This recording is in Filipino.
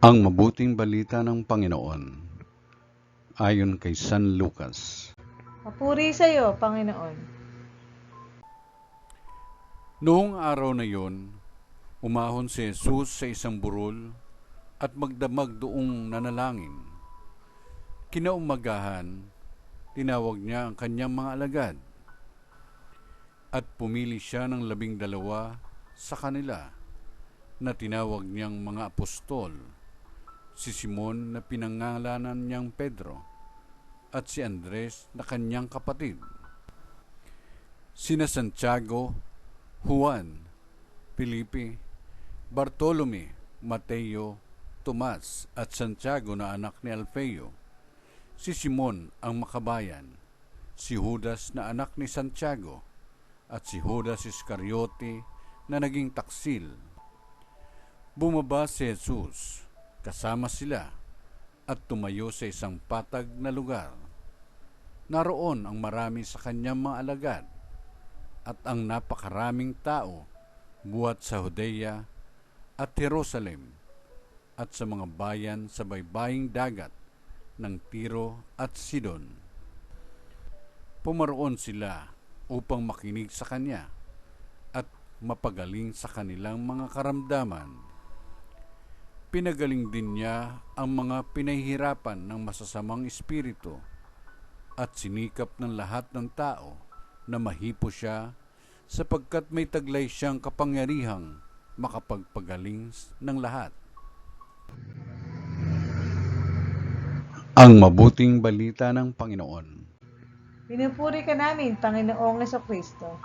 Ang mabuting balita ng Panginoon ayon kay San Lucas. Papuri sa iyo, Panginoon. Noong araw na yon, umahon si Jesus sa isang burol at magdamag doong nanalangin. Kinaumagahan, tinawag niya ang kanyang mga alagad at pumili siya ng 12 sa kanila na tinawag niyang mga apostol, si Simon na pinangalanan niyang Pedro at si Andres na kanyang kapatid, sina Santiago, Juan, Felipe, Bartolome, Mateo, Tomas at Santiago na anak ni Alfeo, si Simon ang makabayan, si Judas na anak ni Santiago at si Judas Iscariote na naging taksil. Bumaba si Jesus kasama sila at tumayo sa isang patag na lugar. Naroon ang marami sa kanyang mga alagad at ang napakaraming tao buhat sa Judea at Jerusalem at sa mga bayan sa baybaying dagat ng Tiro at Sidon. Pumaroon sila upang makinig sa kanya at mapagaling sa kanilang mga karamdaman. Pinagaling din niya ang mga pinahihirapan ng masasamang espiritu at sinikap ng lahat ng tao na mahipo siya sapagkat may taglay siyang kapangyarihang makapagpagaling ng lahat. Ang mabuting balita ng Panginoon. Pinupuri ka namin, Panginoong Kristo.